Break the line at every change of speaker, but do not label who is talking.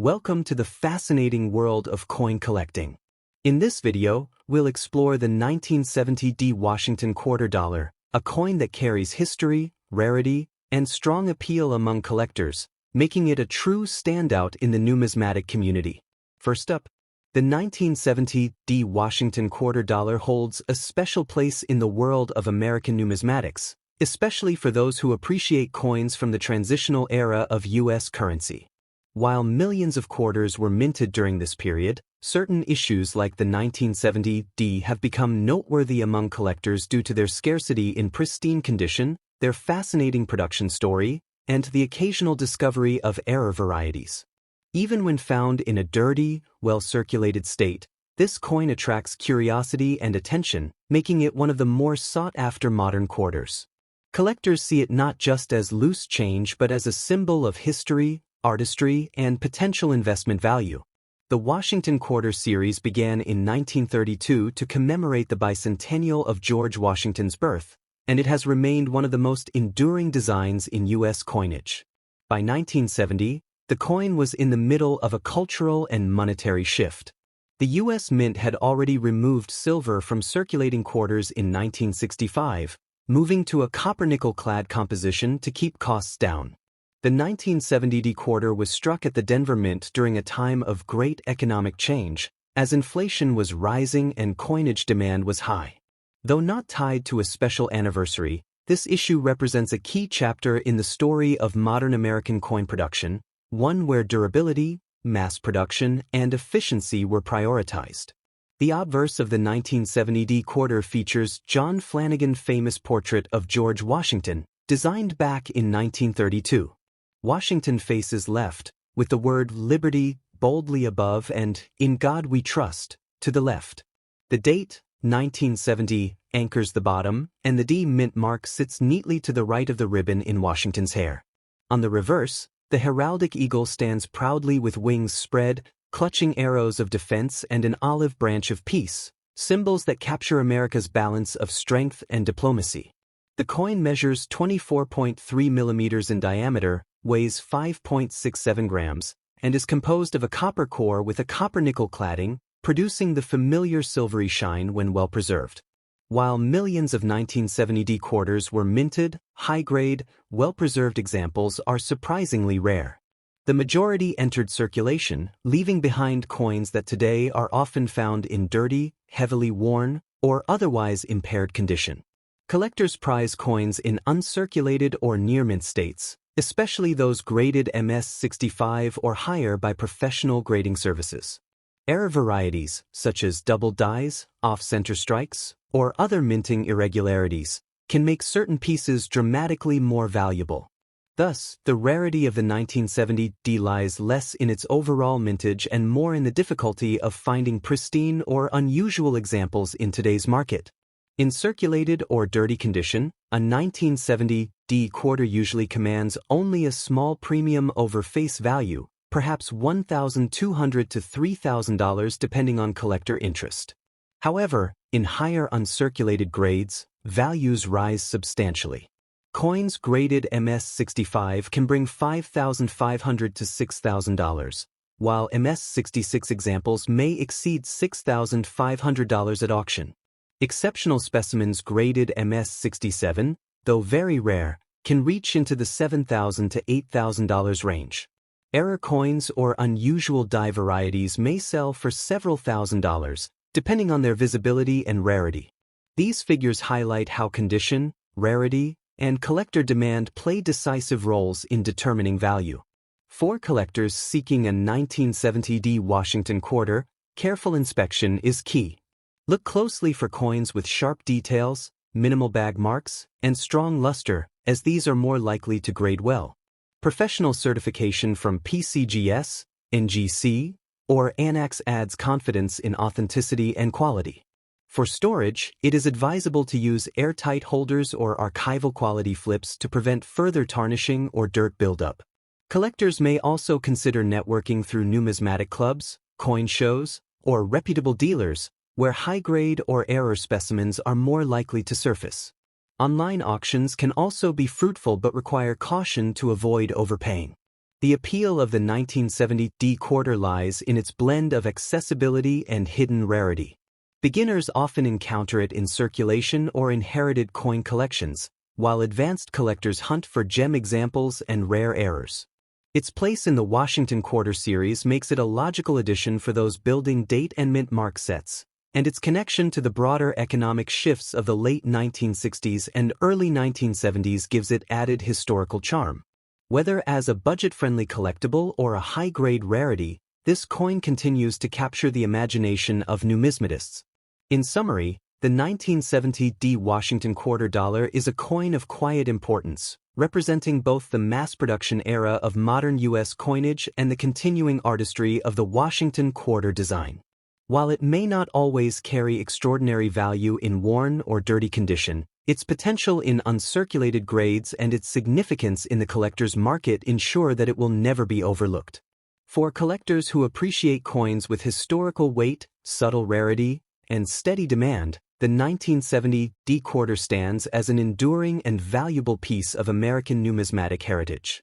Welcome to the fascinating world of coin collecting. In this video, we'll explore the 1970 D Washington quarter dollar, a coin that carries history, rarity, and strong appeal among collectors, making it a true standout in the numismatic community. First up, the 1970 D Washington quarter dollar holds a special place in the world of American numismatics, especially for those who appreciate coins from the transitional era of U.S. currency. While millions of quarters were minted during this period, certain issues like the 1970 D have become noteworthy among collectors due to their scarcity in pristine condition, their fascinating production story, and the occasional discovery of error varieties. Even when found in a dirty, well-circulated state, this coin attracts curiosity and attention, making it one of the more sought-after modern quarters. Collectors see it not just as loose change but as a symbol of history, artistry, and potential investment value. The Washington Quarter series began in 1932 to commemorate the bicentennial of George Washington's birth, and it has remained one of the most enduring designs in U.S. coinage. By 1970, the coin was in the middle of a cultural and monetary shift. The U.S. Mint had already removed silver from circulating quarters in 1965, moving to a copper-nickel-clad composition to keep costs down. The 1970 D quarter was struck at the Denver Mint during a time of great economic change, as inflation was rising and coinage demand was high. Though not tied to a special anniversary, this issue represents a key chapter in the story of modern American coin production, one where durability, mass production, and efficiency were prioritized. The obverse of the 1970 D quarter features John Flanagan's famous portrait of George Washington, designed back in 1932. Washington faces left, with the word Liberty boldly above and In God We Trust to the left. The date, 1970, anchors the bottom, and the D mint mark sits neatly to the right of the ribbon in Washington's hair. On the reverse, the heraldic eagle stands proudly with wings spread, clutching arrows of defense and an olive branch of peace, symbols that capture America's balance of strength and diplomacy. The coin measures 24.3 millimeters in diameter, weighs 5.67 grams, and is composed of a copper core with a copper-nickel cladding, producing the familiar silvery shine when well preserved. While millions of 1970 D quarters were minted, high-grade, well-preserved examples are surprisingly rare. The majority entered circulation, leaving behind coins that today are often found in dirty, heavily worn, or otherwise impaired condition. Collectors prize coins in uncirculated or near-mint states, especially those graded MS-65 or higher by professional grading services. Error varieties, such as double dies, off-center strikes, or other minting irregularities, can make certain pieces dramatically more valuable. Thus, the rarity of the 1970 D lies less in its overall mintage and more in the difficulty of finding pristine or unusual examples in today's market. In circulated or dirty condition, a 1970 D quarter usually commands only a small premium over face value, perhaps $1,200 to $3,000 depending on collector interest. However, in higher uncirculated grades, values rise substantially. Coins graded MS-65 can bring $5,500 to $6,000, while MS-66 examples may exceed $6,500 at auction. Exceptional specimens graded MS-67, though very rare, can reach into the $7,000 to $8,000 range. Error coins or unusual die varieties may sell for several $1,000s, depending on their visibility and rarity. These figures highlight how condition, rarity, and collector demand play decisive roles in determining value. For collectors seeking a 1970 D Washington quarter, careful inspection is key. Look closely for coins with sharp details, minimal bag marks, and strong luster, as these are more likely to grade well. Professional certification from PCGS, NGC, or ANAX adds confidence in authenticity and quality. For storage, it is advisable to use airtight holders or archival quality flips to prevent further tarnishing or dirt buildup. Collectors may also consider networking through numismatic clubs, coin shows, or reputable dealers, where high-grade or error specimens are more likely to surface. Online auctions can also be fruitful but require caution to avoid overpaying. The appeal of the 1970 D quarter lies in its blend of accessibility and hidden rarity. Beginners often encounter it in circulation or inherited coin collections, while advanced collectors hunt for gem examples and rare errors. Its place in the Washington Quarter series makes it a logical addition for those building date and mint mark sets, and its connection to the broader economic shifts of the late 1960s and early 1970s gives it added historical charm. Whether as a budget-friendly collectible or a high-grade rarity, this coin continues to capture the imagination of numismatists. In summary, the 1970 D Washington Quarter Dollar is a coin of quiet importance, representing both the mass-production era of modern U.S. coinage and the continuing artistry of the Washington Quarter design. While it may not always carry extraordinary value in worn or dirty condition, its potential in uncirculated grades and its significance in the collector's market ensure that it will never be overlooked. For collectors who appreciate coins with historical weight, subtle rarity, and steady demand, the 1970 D quarter stands as an enduring and valuable piece of American numismatic heritage.